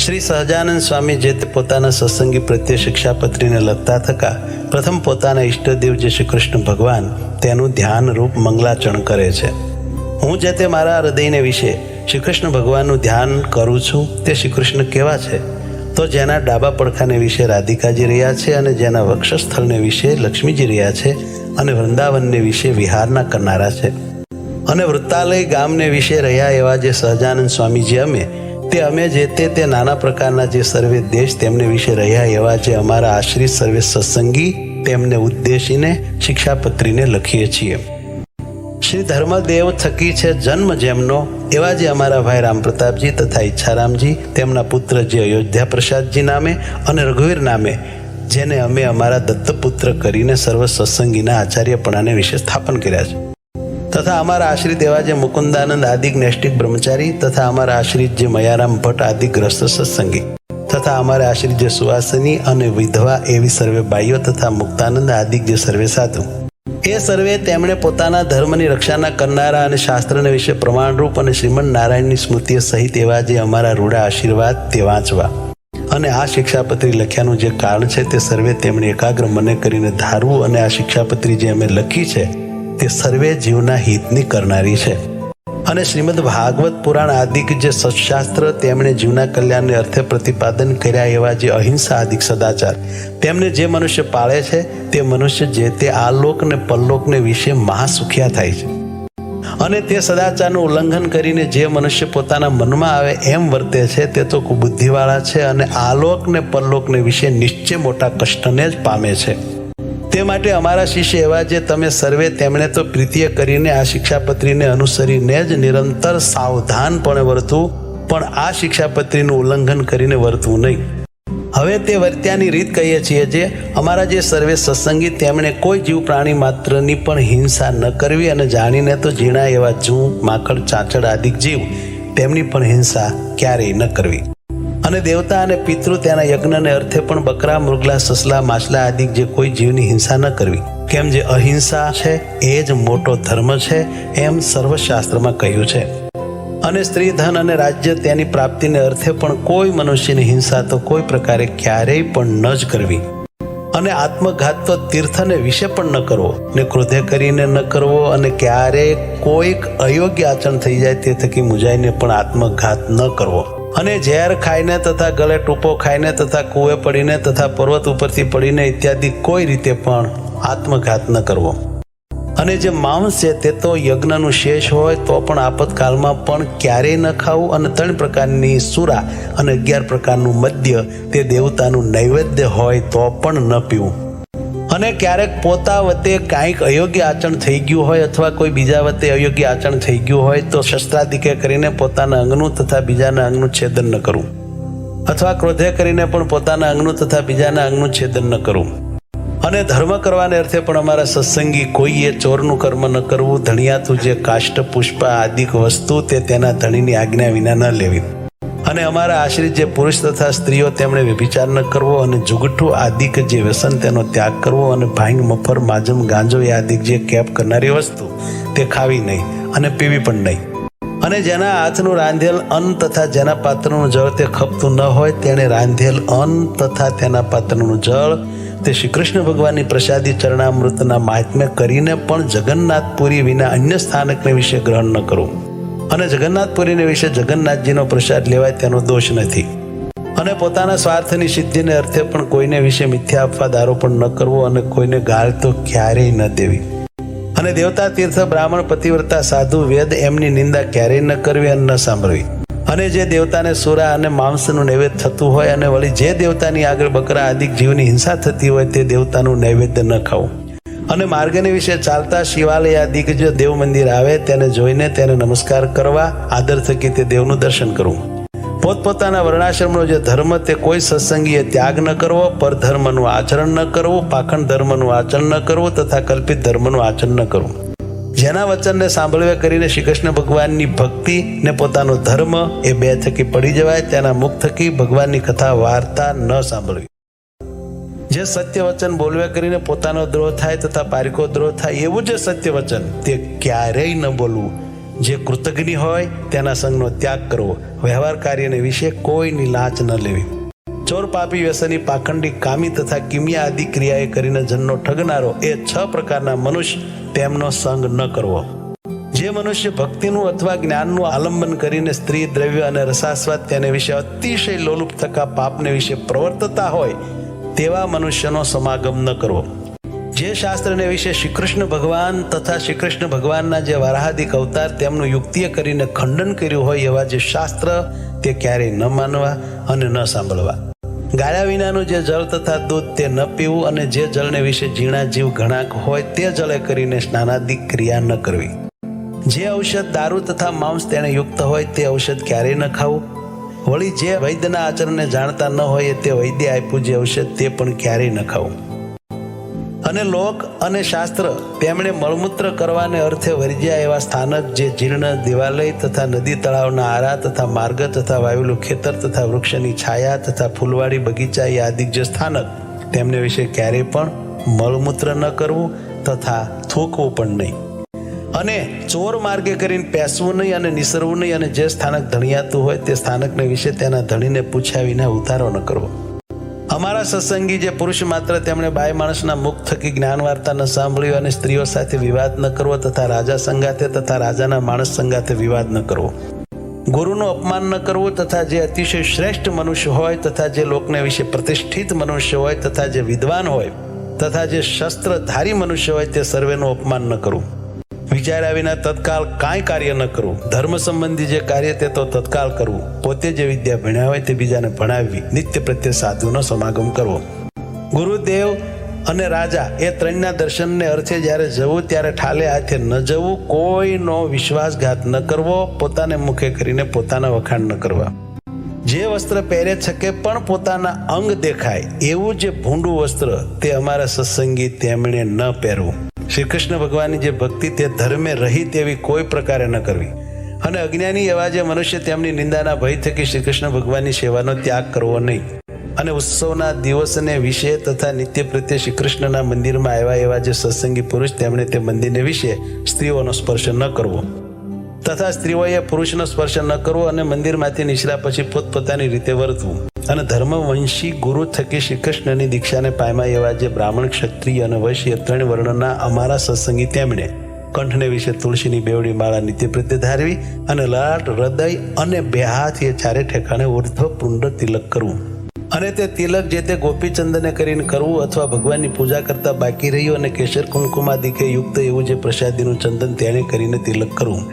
શ્રી સહજાનંદ સ્વામી જે તે પોતાના સત્સંગી પ્રત્યે શિક્ષાપત્રીને લખતા થકા પ્રથમ પોતાના ઈષ્ટદેવ જે શ્રી કૃષ્ણ ભગવાન તેનું ધ્યાન રૂપ મંગલાચરણ કરે છે. હું જે તે મારા હૃદયને વિશે શ્રી કૃષ્ણ ભગવાનનું ધ્યાન કરું છું તે શ્રી કૃષ્ણ કેવા છે? તો જેના ડાબા પડખાને વિશે રાધિકાજી રહ્યા છે અને જેના વક્ષસ્થળને વિશે લક્ષ્મીજી રહ્યા છે અને વૃંદાવનને વિશે વિહારના કરનારા છે અને વૃત્તાલય ગામને વિશે રહ્યા એવા જે સહજાનંદ સ્વામીજી અમે જે તે નાના પ્રકારના જે સર્વે દેશ તેમને વિશે રહ્યા એવા જે અમારા આશ્રિત સર્વે સત્સંગી તેમને ઉદ્દેશીને શિક્ષાપત્રીને લખીએ છીએ. શ્રી ધર્મદેવ થકી છે જન્મ જેમનો એવા જે અમારા ભાઈ રામપ્રતાપજી તથા ઈચ્છારામજી તેમના પુત્ર જે અયોધ્યા પ્રસાદજી નામે અને રઘુવીર નામે જેને અમે અમારા દત્તપુત્ર કરીને સર્વ સત્સંગીના આચાર્યપણાને વિશે સ્થાપન કર્યા છે તથા અમારા આશ્રિત એવા જે મુકુંદાનંદ આદિક નૈષ્ટિક બ્રહ્મચારી તથા અમારા આશ્રિત જે મયારામ ભટ્ટ આદિ ગ્રસ્ત સત્સંગી તથા અમારા આશ્રિત જે સુવાસની અને વિધવા એવી સર્વે બાઈઓ તથા મુક્તાનંદ આદિક જે સર્વે સાધુ એ સર્વે તેમણે પોતાના ધર્મની રક્ષાના કરનારા અને શાસ્ત્રને વિશે પ્રમાણરૂપ અને શ્રીમદ નારાયણની સ્મૃતિઓ સહિત એવા જે અમારા રૂડા આશીર્વાદ તે વાંચવા અને આ શિક્ષાપત્રી લખ્યાનું જે કારણ છે તે સર્વે તેમણે એકાગ્ર મને કરીને ધારવું અને આ શિક્ષાપત્રી જે અમે લખી છે તે સર્વે જીવના હિતની કરનારી છે અને શ્રીમદ ભાગવત પુરાણ આદિક જે સત્શાસ્ત્ર તેમણે જીવના કલ્યાણને અર્થે પ્રતિપાદન કર્યા એવા જે અહિંસા આદિક સદાચાર તેમને જે મનુષ્ય પાળે છે તે મનુષ્ય જે તે આલોક ને પરલોકને વિશે મહાસુખિયા થાય છે અને તે સદાચારનું ઉલ્લંઘન કરીને જે મનુષ્ય પોતાના મનમાં આવે એમ વર્તે છે તે તો કુબુદ્ધિવાળા છે અને આલોક ને પરલોકને વિશે નિશ્ચય મોટા કષ્ટને જ પામે છે. તે માટે અમારા શિષ્ય એવા જે તમે સર્વે તેમણે તો પ્રીતિય કરીને આ શિક્ષાપત્રીને અનુસરીને જ નિરંતર સાવધાનપણે વર્તવું પણ આ શિક્ષાપત્રીનું ઉલ્લંઘન કરીને વર્તવું નહીં. હવે તે વર્ત્યાની રીત કહીએ છીએ જે અમારા જે સર્વે સત્સંગી તેમણે કોઈ જીવ પ્રાણી માત્રની પણ હિંસા ન કરવી અને જાણીને તો ઝીણા એવા જૂ માકડ ચાંચડ આદિક જીવ તેમની પણ હિંસા ક્યારેય ન કરવી અને દેવતા અને પિતૃ તેના યજ્ઞને અર્થે પણ બકરા મૃગલા સસલા માછલા આદિ જે કોઈ જીવની હિંસા ન કરવી કેમ જે અહિંસા છે એ જ મોટો ધર્મ છે એમ સર્વશાસ્ત્રમાં કહ્યું છે. અને સ્ત્રી ધન અને રાજ્ય તેની પ્રાપ્તિને અર્થે પણ કોઈ મનુષ્યની હિંસા તો કોઈ પ્રકારે ક્યારેય પણ ન જ કરવી અને આત્મઘાત તો તીર્થને વિશે પણ ન કરવો ને ક્રોધે કરીને ન કરવો અને ક્યારેય કોઈક અયોગ્ય આચરણ થઈ જાય તે થકી મુજાઈને પણ આત્મઘાત ન કરવો અને ઝેર ખાઈને તથા ગળે ટૂંપો ખાઈને તથા કૂવે પડીને તથા પર્વત ઉપરથી પડીને ઇત્યાદિ કોઈ રીતે પણ આત્મઘાત ન કરવો અને જે માંસ છે તે તો યજ્ઞનું શેષ હોય તો પણ આપતકાળમાં પણ ક્યારેય ન ખાવું અને 3 પ્રકારની સુરા અને 11 પ્રકારનું મદ્ય તે દેવતાનું નૈવેદ્ય હોય તો પણ ન પીવું અને ક્યારેક પોતા વતે કાંઈક અયોગ્ય આચરણ થઈ ગયું હોય અથવા કોઈ બીજા વતે અયોગ્ય આચરણ થઈ ગયું હોય તો શસ્ત્રાદિકે કરીને પોતાના અંગનું તથા બીજાના અંગનું છેદન ન કરવું અથવા ક્રોધે કરીને પણ પોતાના અંગનું તથા બીજાના અંગનું છેદન ન કરવું અને ધર્મ કરવાને અર્થે પણ અમારા સત્સંગી કોઈએ ચોરનું કર્મ ન કરવું ધણિયાતું જે કાષ્ટ પુષ્પ આદિક વસ્તુ તે તેના ધણીની આજ્ઞા વિના ન લેવી અને અમારા આશ્રિત જે પુરુષ તથા સ્ત્રીઓ તેમણે વ્યભિચાર ન કરવો અને જુગઠું આદિક જે વ્યસન તેનો ત્યાગ કરવો અને ભાંગ મફર માજમ ગાંજો એ આદિક જે કેપ કરનારી વસ્તુ તે ખાવી નહીં અને પીવી પણ નહીં અને જેના હાથનું રાંધેલ અન્ન તથા જેના પાત્રનું જળ તે ખપતું ન હોય તેણે રાંધેલ અન્ન તથા તેના પાત્રનું જળ તે શ્રી કૃષ્ણ ભગવાનની પ્રસાદી ચરણામૃતના મહાત્મ્ય કરીને પણ જગન્નાથપુરી વિના અન્ય સ્થાનકને વિશે ગ્રહણ ન કરવું અને જગન્નાથપુરીને વિશે જગન્નાથજીનો પ્રસાદ લેવાય તેનો દોષ નથી અને પોતાના સ્વાર્થની સિદ્ધિને અર્થે પણ કોઈને વિશે મિથ્યા અપવાદ આરોપણ ન કરવો અને કોઈને ગાળ તો ક્યારેય ન દેવી અને દેવતા તીર્થ બ્રાહ્મણ પતિવ્રતા સાધુ વેદ એમની નિંદા ક્યારેય ન કરવી અને ન સાંભળવી અને જે દેવતાને સુરા અને માંસનું નૈવેદ્ય થતું હોય અને વળી જે દેવતાની આગળ બકરા આદિક જીવની હિંસા થતી હોય તે દેવતાનું નૈવેદ્ય ન ખાવું અને માર્ગને વિશે ચાલતા શિવાલય આદિક જો દેવ મંદિર આવે તેને જોઈને તેને નમસ્કાર કરવા આદર થકી તે દેવનું દર્શન કરવું પોતપોતાના વર્ણાશ્રમનો જે ધર્મ તે કોઈ સત્સંગીએ ત્યાગ ન કરવો પરધર્મનું આચરણ ન કરવું પાખંડ ધર્મનું આચરણ ન કરવું તથા કલ્પિત ધર્મનું આચરણ ન કરવું જેના વચનને સાંભળવે કરીને શ્રી કૃષ્ણ ભગવાનની ભક્તિ ને પોતાનો ધર્મ એ બે થકી પડી જવાય તેના મુખ થકી ભગવાનની કથા વાર્તા ન સાંભળવી જે સત્ય વચન બોલવે કરીને પોતાનો દ્રોહ થાય તથા પારિકો દ્રોહ થાય એવું જે સત્ય વચન તે ક્યારેય ન બોલવું જે કૃતજ્ઞ હોય તેના સંગનો ત્યાગ કરવો, વ્યવહાર કાર્યને વિશે કોઈની લાંચ ન લેવી. ચોર, પાપી, વ્યસની, પાખંડી, કામી તથા કિમિયા આદિ ક્રિયાએ કરીને જનનો ઠગનારો એ 6 પ્રકારના મનુષ્ય તેમનો સંગ ન કરવો. જે મનુષ્ય ભક્તિનું અથવા જ્ઞાનનું આલંબન કરીને સ્ત્રી, દ્રવ્ય અને રસાસ્વાદ તેને વિશે અતિશય લોલુપ થકા પાપને વિશે પ્રવર્તતા હોય તેવા મનુષ્યનો સમાગમ ન કરવો. જે શાસ્ત્રને વિશે શ્રી કૃષ્ણ ભગવાન તથા શ્રી કૃષ્ણ ભગવાનના જે વારાહાદિક અવતાર તેમનું યુક્તિએ કરીને ખંડન કર્યું હોય એવા જે શાસ્ત્ર તે ક્યારેય ન માનવા અને ન સાંભળવા. ગાળ્યા વિનાનું જે જળ તથા દૂધ તે ન પીવું અને જે જળને વિશે ઝીણા જીવ ઘણાક હોય તે જળે કરીને સ્નાનાદિક ક્રિયા ન કરવી. જે ઔષધ, દારૂ તથા માંસ તેને યુક્ત હોય તે ઔષધ ક્યારેય ન ખાવું. વળી જે વૈદ્યના આચરણને જાણતા ન હોય તે વૈદ્ય આપ્યું જે ઔષધ તે પણ ક્યારેય ન ખાવું. અને લોક અને શાસ્ત્ર તેમણે મળમૂત્ર કરવાને અર્થે વર્જ્યા એવા સ્થાનક જે જીર્ણ દેવાલય તથા નદી તળાવના આરા તથા માર્ગ તથા વાવેલું ખેતર તથા વૃક્ષની છાયા તથા ફૂલવાડી બગીચા એ આદિક જે સ્થાનક તેમને વિશે ક્યારેય પણ મળમૂત્ર ન કરવું તથા થૂકવું પણ નહીં. અને ચોર માર્ગે કરીને પેસવું નહીં અને નિસરવું નહીં. અને જે સ્થાનક ધણિયાતું હોય તે સ્થાનકને વિશે તેના ધણીને પૂછ્યા વિના ઉતારો ન કરવો. અમારા સત્સંગી જે પુરુષ માત્ર તેમણે બાય માણસના મુખ થકી જ્ઞાન વાર્તા ન સાંભળ્યું અને સ્ત્રીઓ સાથે વિવાદ ન કરવો તથા રાજા સંગાથે તથા રાજાના માણસ સંગાથે વિવાદ ન કરવો. ગુરુનું અપમાન ન કરવું તથા જે અતિશય શ્રેષ્ઠ મનુષ્ય હોય તથા જે લોકને વિશે પ્રતિષ્ઠિત મનુષ્ય હોય તથા જે વિદ્વાન હોય તથા જે શસ્ત્રધારી મનુષ્ય હોય તે સર્વેનું અપમાન ન કરવું. વિચાર્યા વિના તત્કાળ કાંઈ કાર્ય ન કરવું. ધર્મ સંબંધી જે કાર્ય તે તો તત્કાળ કરવું. પોતે જે વિદ્યા ભણ્યા હોય તે બીજાને ભણાવવી. નિત્ય પ્રત્યે સાધુનો સમાગમ કરવો. ગુરુદેવ અને રાજા એ ત્રણના દર્શનને અર્થે જ્યારે જવું ત્યારે ઠાલે હાથે ન જવું. કોઈનો વિશ્વાસઘાત ન કરવો. પોતાને મુખે કરીને પોતાના વખાણ ન કરવા. જે વસ્ત્ર પહેરે છકે પણ પોતાના અંગ દેખાય એવું જે ભૂંડું વસ્ત્ર તે અમારા સત્સંગી તેમણે ન પહેરવું. શ્રી કૃષ્ણ ભગવાનની જે ભક્તિ તે ધર્મે રહી તેવી કોઈ પ્રકારે ન કરવી. અને અજ્ઞાની એવા જે મનુષ્ય તેમની નિંદાના ભય થકી શ્રી કૃષ્ણ ભગવાનની સેવાનો ત્યાગ કરવો નહીં. અને ઉત્સવના દિવસને વિશે તથા નિત્ય પ્રત્યે શ્રી કૃષ્ણના મંદિરમાં આવ્યા એવા જે સત્સંગી પુરુષ તેમણે તે મંદિરને વિશે સ્ત્રીઓનો સ્પર્શ ન કરવો તથા સ્ત્રીઓએ પુરુષનો સ્પર્શ ન કરવો. અને મંદિરમાંથી નીકળ્યા પછી પોતપોતાની રીતે વર્તવું. અને ધર્મવંશી ગુરુ થકી શ્રી કૃષ્ણની દીક્ષાને પામ્યા એવા જે બ્રાહ્મણ, ક્ષત્રિય અને વૈશ્ય 3 વર્ણના અમારા સત્સંગી તેમણે કંઠને વિશે તુલસીની બેવડી માળા નિત્ય પ્રત્યે ધારવી અને લલાટ, હૃદય અને 2 હાથ એ ચારે ઠેકાણે ઉર્ધ્વ પુંડ તિલક કરવું. અને તે તિલક જે તે ગોપીચંદને કરીને કરવું અથવા ભગવાનની પૂજા કરતા બાકી રહ્યું અને કેસર કુમકુમાદિકે યુક્ત એવું જે પ્રસાદીનું ચંદન તેને કરીને તિલક કરવું.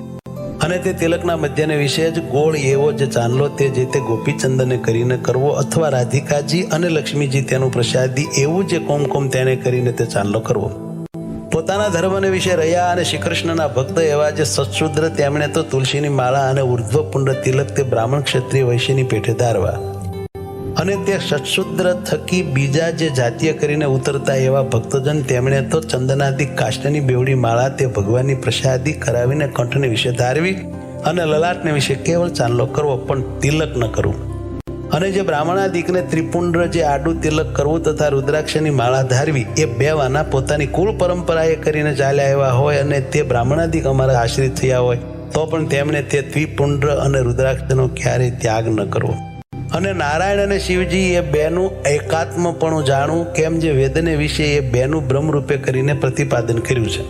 અને તે તિલકના મધ્યને વિશે જ ગોળ એવો જે ચાંદલો તે જે તે ગોપીચંદને કરીને કરવો અથવા રાધિકાજી અને લક્ષ્મીજી તેનું પ્રસાદી એવું જે કુમકુમ તેને કરીને તે ચાંદલો કરવો. પોતાના ધર્મને વિશે રહ્યા અને શ્રી કૃષ્ણના ભક્ત એવા જે સત્શુદ્ર તેમણે તો તુલસીની માળા અને ઉર્ધ્વ પુંડ તિલક તે બ્રાહ્મણ, ક્ષત્રિય, વૈશ્યની પેઠે ધારવા. અને તે સત્શુદ્ર થકી બીજા જે જાતીય કરીને ઉતરતા એવા ભક્તજન તેમણે તો ચંદનાદિક કાષ્ટની બેવડી માળા તે ભગવાનની પ્રસાદી કરાવીને કંઠને વિશે ધારવી અને લલાટને વિશે કેવળ ચાંદલો કરવો પણ તિલક ન કરવું. અને જે બ્રાહ્મણાદિકને ત્રિપુંડ જે આડું તિલક કરવું તથા રુદ્રાક્ષની માળા ધારવી એ 2 વાના પોતાની કુળ પરંપરાએ કરીને ચાલ્યા આવ્યા હોય અને તે બ્રાહ્મણાદિક અમારા આશ્રિત થયા હોય તો પણ તેમણે તે ત્રિપુંડ અને રુદ્રાક્ષનો ક્યારેય ત્યાગ ન કરવો. અને નારાયણ અને શિવજી એ 2નું એકાત્મપણું જાણવું કેમ જે વેદને વિશે એ 2નું બ્રહ્મ રૂપે કરીને પ્રતિપાદન કર્યું છે.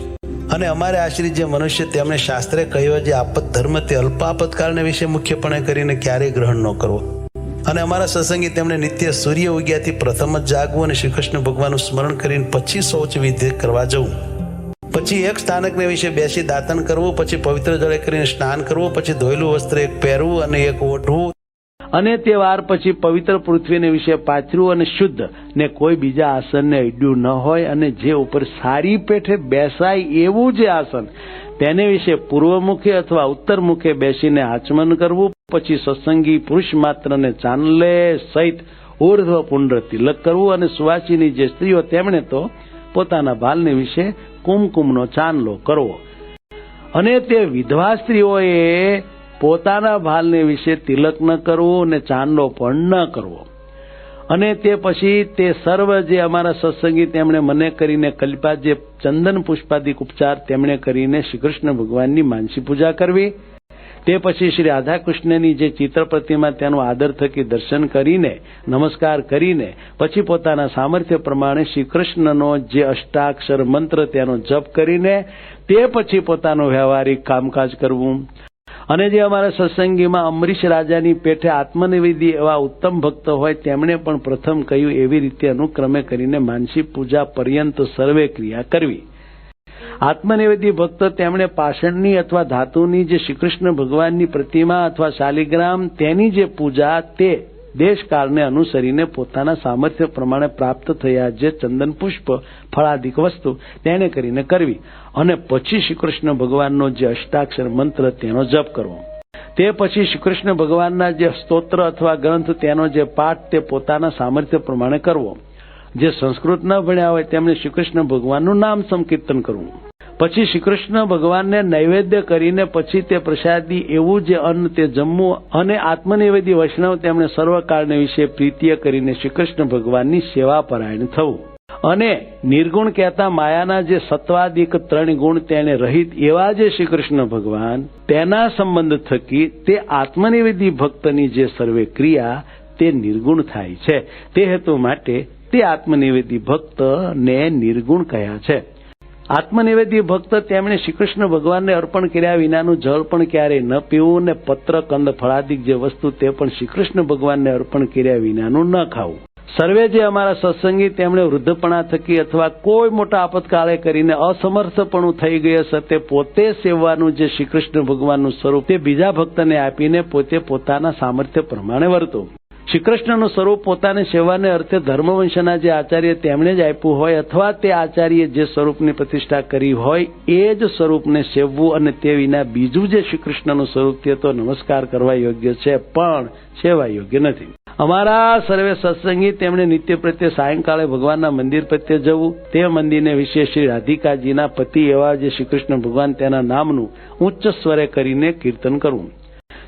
અને અમારે આશ્રિત જે મનુષ્ય તેમણે શાસ્ત્રે કહ્યો જે આપત ધર્મ તે અલ્પ આપતકાળને વિશે મુખ્યપણે કરીને ક્યારેય ગ્રહણ ન કરવો. અને અમારા સત્સંગી તેમણે નિત્ય સૂર્ય ઉગ્યાથી પ્રથમ જ જાગવું અને શ્રી કૃષ્ણ ભગવાનનું સ્મરણ કરીને પછી શૌચ વિધિ કરવા જવું. પછી એક સ્થાનકને વિશે બેસી દાતન કરવું, પછી પવિત્ર જળે કરીને સ્નાન કરવું, પછી ધોયેલું વસ્ત્ર એક પહેરવું અને એક ઓઢવું અને તે વાર પછી પવિત્ર પૃથ્વીને વિશે પાથર્યું અને શુદ્ધ ને કોઈ બીજા આસનને અડ્યું ન હોય અને જે ઉપર સારી પેઠે બેસાય એવું જે આસન તેને વિશે પૂર્વમુખે અથવા ઉત્તરમુખે બેસીને આચમન કરવું. પછી સત્સંગી પુરુષ માત્રને ચાંદલે સહિત ઉર્ધ્વ પુંડ તિલક કરવું. અને સુવાસીની જે સ્ત્રીઓ તેમણે તો પોતાના ભાલને વિશે કુમકુમનો ચાંદલો કરવો. અને તે વિધવા સ્ત્રીઓએ પોતાના ભાલને વિશે તિલક ન કરવું અને ચાંદલો પણ ન કરવો. અને તે પછી તે સર્વ જે અમારા સત્સંગી તેમણે મને કરીને કલ્પ્યા જે ચંદન પુષ્પાદિક ઉપચાર તેમણે કરીને શ્રી કૃષ્ણ ભગવાનની માનસી પૂજા કરવી. તે પછી શ્રી રાધા કૃષ્ણની જે ચિત્ર પ્રતિમા તેનું આદર થકી દર્શન કરીને નમસ્કાર કરીને પછી પોતાના સામર્થ્ય પ્રમાણે શ્રી કૃષ્ણનો જે અષ્ટાક્ષર મંત્ર તેનો જપ કરીને તે પછી પોતાનું વ્યવહારિક કામકાજ કરવું. અને જે અમારા સત્સંગીમાં અમરીશ રાજાની પેઠે આત્મનિવેદી એવા ઉત્તમ ભક્ત હોય તેમણે પણ પ્રથમ કહ્યું એવી રીતે અનુક્રમે કરીને માનસી પૂજા પર્યંત સર્વે ક્રિયા કરવી. આત્મનિવેદી ભક્ત તેમણે પાષાણની અથવા ધાતુની જે શ્રીકૃષ્ણ ભગવાનની પ્રતિમા અથવા શાલિગ્રામ તેની જે પૂજા તે દેશકાળને અનુસરીને પોતાના સામર્થ્ય પ્રમાણે પ્રાપ્ત થયા જે ચંદન પુષ્પ ફળાદિક વસ્તુ તેને કરીને કરવી. અને પછી શ્રીકૃષ્ણ ભગવાનનો જે અષ્ટાક્ષર મંત્ર તેનો જપ કરવો. તે પછી શ્રીકૃષ્ણ ભગવાનના જે સ્તોત્ર અથવા ગ્રંથ તેનો જે પાઠ તે પોતાના સામર્થ્ય પ્રમાણે કરવો. જે સંસ્કૃત ન ભણ્યા હોય તેમણે શ્રીકૃષ્ણ ભગવાનનું નામ સંકીર્તન કરવું. પછી શ્રીકૃષ્ણ ભગવાનને નૈવેદ્ય કરીને પછી તે પ્રસાદી એવું જે અન્ન તે જમવું. અને આત્મનિવેદી વૈષ્ણવ તેમણે સર્વકાળને વિશે પ્રીતિય કરીને શ્રીકૃષ્ણ ભગવાનની સેવા પરાયણ થવું. અને નિર્ગુણ કહેતા માયાના જે સત્વાદિક 3 ગુણ તેને રહિત એવા જે શ્રીકૃષ્ણ ભગવાન તેના સંબંધ થકી તે આત્મનિવેદી ભક્તની જે સર્વે ક્રિયા તે નિર્ગુણ થાય છે. તે હેતુ માટે તે આત્મનિવેદી ભક્તને નિર્ગુણ કહ્યા છે. આત્મનિવેદી ભક્ત તેમણે શ્રીકૃષ્ણ ભગવાનને અર્પણ કર્યા વિનાનું જળ પણ ક્યારેય ન પીવું ને પત્ર કંદ ફળાદિક જે વસ્તુ તે પણ શ્રીકૃષ્ણ ભગવાનને અર્પણ કર્યા વિનાનું ન ખાવું. સર્વે જે અમારા સત્સંગી તેમણે વૃદ્ધપણા થકી અથવા કોઈ મોટા આપતકાળે કરીને અસમર્થપણું થઈ ગયે સતે પોતે સેવવાનું જે શ્રીકૃષ્ણ ભગવાનનું સ્વરૂપ તે બીજા ભક્તને આપીને પોતે પોતાના સામર્થ્ય પ્રમાણે વર્તો. શ્રીકૃષ્ણનું સ્વરૂપ પોતાને સેવાને અર્થે ધર્મવંશના જે આચાર્ય તેમણે જ આપ્યું હોય અથવા તે આચાર્ય જે સ્વરૂપની પ્રતિષ્ઠા કરી હોય એ જ સ્વરૂપને સેવવું અને તે વિના બીજું જે શ્રીકૃષ્ણનું સ્વરૂપ તે તો નમસ્કાર કરવા યોગ્ય છે પણ સેવા યોગ્ય નથી. અમારા સર્વે સત્સંગી તેમણે નિત્ય પ્રત્યે સાયંકાળે ભગવાનના મંદિર પ્રત્યે જવું. તે મંદિરને વિશે શ્રી રાધિકાજીના પતિ એવા જે શ્રીકૃષ્ણ ભગવાન તેના નામનું ઉચ્ચ સ્વરે કરીને કીર્તન કરવું.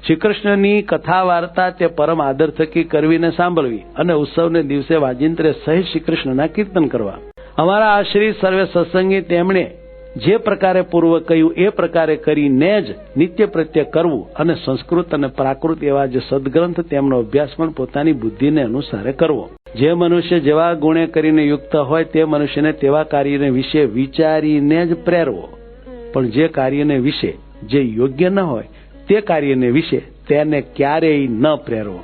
શ્રીકૃષ્ણની કથા વાર્તા તે પરમ આદર થકી કરવીને સાંભળવી અને ઉત્સવને દિવસે વાજિંત્રે સહિત શ્રીકૃષ્ણના કીર્તન કરવા. અમારા આશ્રિત સર્વે સત્સંગી તેમણે જે પ્રકારે પૂર્વ કહ્યું એ પ્રકારે કરીને જ નિત્ય પ્રત્યે કરવું અને સંસ્કૃત અને પ્રાકૃત એવા જે સદગ્રંથ તેમનો અભ્યાસ પણ પોતાની બુદ્ધિને અનુસારે કરવો. જે મનુષ્ય જેવા ગુણે કરીને યુક્ત હોય તે મનુષ્યને તેવા કાર્યને વિશે વિચારીને જ પ્રેરવો. પણ જે કાર્યને વિશે જે યોગ્ય ન હોય તે કાર્યને વિશે તેને ક્યારેય ન પ્રેરવો.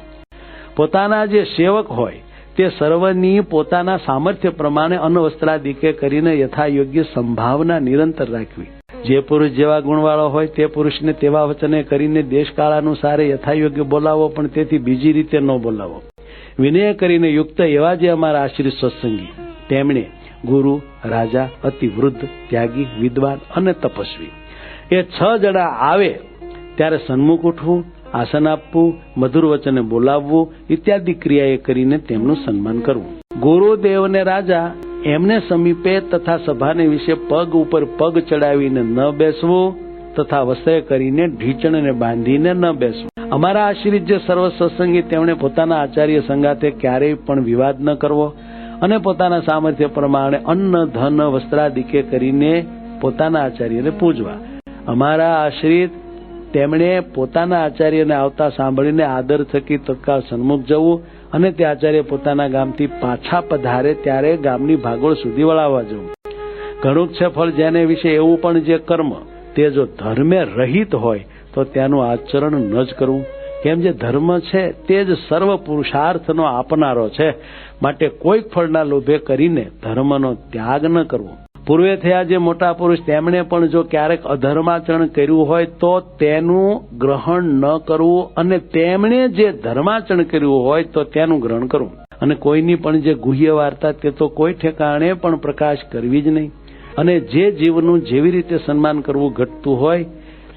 પોતાના જે સેવક હોય તે સર્વની પોતાના સામર્થ્ય પ્રમાણે અન્નવસ્ત્રાદિકે કરીને યથાયોગ્ય સંભાવના નિરંતર રાખવી. જે પુરુષ જેવા ગુણવાળો હોય તે પુરુષને તેવા વચને કરીને દેશકાળ અનુસારે યથાયોગ્ય બોલાવો પણ તેથી બીજી રીતે ન બોલાવો. વિનય કરીને યુક્ત એવા જે અમારા આશ્રિત સત્સંગી તેમણે ગુરુ, રાજા, અતિ વૃદ્ધ, ત્યાગી, વિદ્વાન અને તપસ્વી એ 6 જણા આવે ત્યારે સન્મુખ ઉઠવું, આસન આપવું, મધુર વચને બોલાવવું ઇત્યાદિ ક્રિયાએ કરીને તેમનું સન્માન કરવું. ગુરુદેવને રાજા એમને સમીપે તથા સભાને વિશે પગ ઉપર પગ ચડાવીને ન બેસવું તથા વસ્ત્રે કરીને ઢીચણને બાંધીને ન બેસવું. અમારા આશ્રિત જે સર્વ સત્સંગી તેમણે પોતાના આચાર્ય સંગાથે ક્યારેય પણ વિવાદ ન કરવો અને પોતાના સામર્થ્ય પ્રમાણે અન્ન, ધન, વસ્ત્રાદિકે કરીને પોતાના આચાર્યને પૂજવા. અમારા આશ્રિત તેમણે પોતાના આચાર્યને આવતા સાંભળીને આદર થકી તત્કાળ સન્મુખ જવું અને તે આચાર્ય પોતાના ગામથી પાછા પધારે ત્યારે ગામની ભાગોળ સુધી વળાવવા જવું. ઘણું છે ફળ જેને વિશે એવું પણ જે કર્મ તે જો ધર્મે રહિત હોય તો તેનું આચરણ ન જ કરવું. કેમ જે ધર્મ છે તે જ સર્વ પુરુષાર્થનો આપનારો છે. માટે કોઈક ફળના લોભે કરીને ધર્મનો ત્યાગ ન કરવો. પૂર્વે થયા જે મોટા પુરુષ તેમણે પણ જો ક્યારેક અધર્માચરણ કર્યું હોય તો તેનું ગ્રહણ ન કરવું અને તેમણે જે ધર્માચરણ કર્યું હોય તો તેનું ગ્રહણ કરવું. અને કોઈની પણ જે ગુહ્ય વાર્તા તે તો કોઈ ઠેકાણે પણ પ્રકાશ કરવી જ નહીં. અને જે જીવનું જેવી રીતે સન્માન કરવું ઘટતું હોય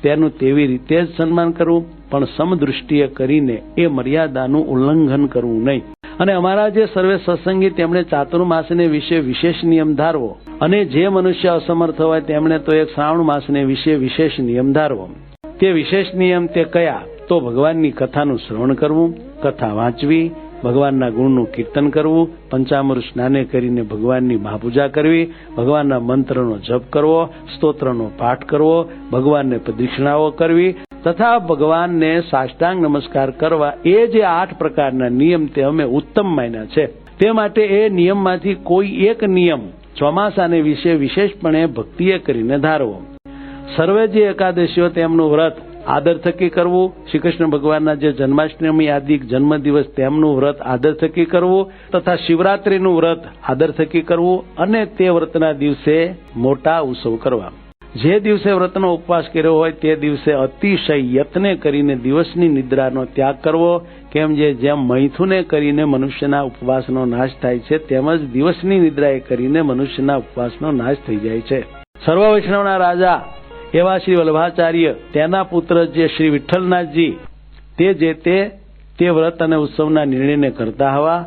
તેનું તેવી રીતે જ સન્માન કરવું પણ સમદૃષ્ટિએ કરીને એ મર્યાદાનું ઉલ્લંઘન કરવું નહીં. અને અમારા જે સર્વે સત્સંગી તેમણે ચાતુર્માસને વિશે વિશેષ નિયમ ધારવો અને જે મનુષ્ય અસમર્થ હોય તેમણે તો એક શ્રાવણ માસને વિશે વિશેષ નિયમ ધારવો. તે વિશેષ નિયમ તે કયા તો ભગવાનની કથાનું શ્રવણ કરવું, કથા વાંચવી, ભગવાનના ગુણનું કીર્તન કરવું, પંચામૃત સ્નાને કરીને ભગવાનની મહાપૂજા કરવી, ભગવાનના મંત્રનો જપ કરવો, સ્તોત્રનો પાઠ કરવો, ભગવાનને પ્રદક્ષિણાઓ કરવી તથા ભગવાનને સાષ્ટાંગ નમસ્કાર કરવા, એ જે 8 પ્રકારના નિયમ તે અમે ઉત્તમ માન્યા છે. તે માટે એ નિયમમાંથી કોઈ એક નિયમ ચોમાસાને વિશે વિશેષપણે ભક્તિએ કરીને ધારવો. સર્વે જે એકાદશીઓ તેમનું વ્રત આદર થકી કરવું, શ્રી કૃષ્ણ ભગવાનના જે જન્માષ્ટમી આદિ જન્મદિવસ તેમનું વ્રત આદર થકી કરવું તથા શિવરાત્રીનું વ્રત આદર થકી કરવું અને તે વ્રતના દિવસે મોટા ઉત્સવ કરવા. જે દિવસે વ્રતનો ઉપવાસ કર્યો હોય તે દિવસે અતિશય યત્ને કરીને દિવસની નિદ્રાનો ત્યાગ કરવો. કેમ જેમ મૈથુને કરીને મનુષ્યના ઉપવાસનો નાશ થાય છે તેમજ દિવસની નિદ્રાએ કરીને મનુષ્યના ઉપવાસનો નાશ થઈ જાય છે. સર્વ વૈષ્ણવના રાજા એવા શ્રી વલ્લભાચાર્ય તેના પુત્ર જે શ્રી વિઠ્ઠલનાથજી તે વ્રત અને ઉત્સવના નિર્ણયને કરતા હવા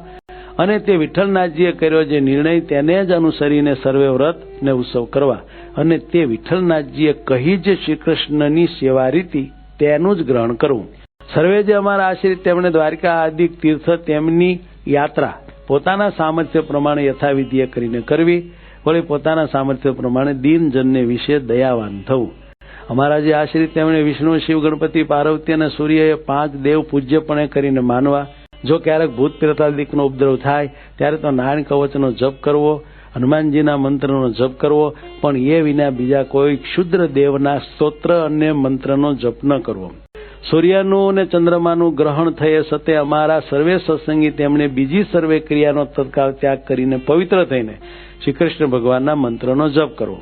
અને તે વિઠ્ઠલનાથજીએ કર્યો જે નિર્ણય તેને જ અનુસરીને સર્વે વ્રત ને ઉત્સવ કરવા અને તે વિઠ્ઠલનાથજીએ કહી જે શ્રી કૃષ્ણની સેવા રીતિ તેનું જ ગ્રહણ કરવું. સર્વે જે અમારા આશ્રિત તેમણે દ્વારિકા આદિ તીર્થ તેમની યાત્રા પોતાના સામર્થ્ય પ્રમાણે યથાવિધિએ કરીને કરવી. વળી પોતાના સામર્થ્ય પ્રમાણે દીનજનને વિશે દયાવાન થવું. અમારા જે આશ્રિત તેમણે વિષ્ણુ, શિવ, ગણપતિ, પાર્વતી અને સૂર્ય એ 5 દેવ પૂજ્યપણે કરીને માનવા. જો ક્યારેક ભૂત પ્રેતાદિકનો ઉપદ્રવ થાય ત્યારે તો નારાયણ કવચનો જપ કરવો, હનુમાનજીના મંત્રનો જપ કરવો, પણ એ વિના બીજા કોઈ ક્ષુદ્ર દેવના સ્તોત્ર અને મંત્રનો જપ ન કરવો. સૂર્યનું અને ચંદ્રમાનું ગ્રહણ થયે સતે અમારા સર્વે સત્સંગી તેમણે બીજી સર્વે ક્રિયાનો તત્કાળ ત્યાગ કરીને પવિત્ર થઈને શ્રી કૃષ્ણ ભગવાનના મંત્રનો જપ કરવો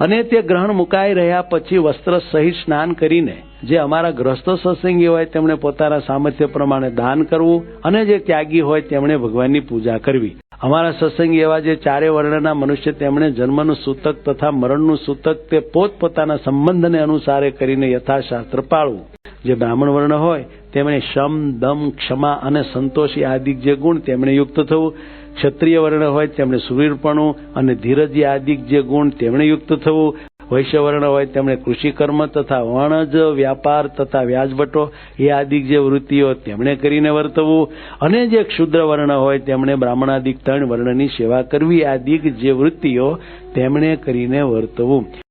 અને તે ગ્રહણ મુકાઈ રહ્યા પછી વસ્ત્ર સહિત સ્નાન કરીને જે અમારા ગ્રસ્તો સત્સંગી હોય તેમણે પોતાના સામર્થ્ય પ્રમાણે દાન કરવું અને જે ત્યાગી હોય તેમણે ભગવાનની પૂજા કરવી. અમારા સત્સંગી એવા જે 4 વર્ણના મનુષ્ય તેમણે જન્મનું સૂતક તથા મરણનું સૂતક તે પોતપોતાના સંબંધને અનુસારે કરીને યથાશાસ્ત્ર પાળવું. જે બ્રાહ્મણ વર્ણ હોય તેમણે શમ, દમ, ક્ષમા અને સંતોષી આદિ જે ગુણ તેમણે યુક્ત થવું. ક્ષત્રિય વર્ણ હોય તેમણે સુવીરપણું અને ધીરજી આદિ જે ગુણ તેમણે યુક્ત થવું. વૈશ્ય વર્ણ હોય તેમણે કૃષિકર્મ તથા વણજ, વ્યાપાર તથા વ્યાજવટો એ આદિ જે વૃત્તિઓ તેમણે કરીને વર્તવું અને જે ક્ષુદ્ર વર્ણ હોય તેમણે બ્રાહ્મણાદિક 3 વર્ણની સેવા કરવી આદિ જે વૃત્તિઓ તેમણે કરીને વર્તવું.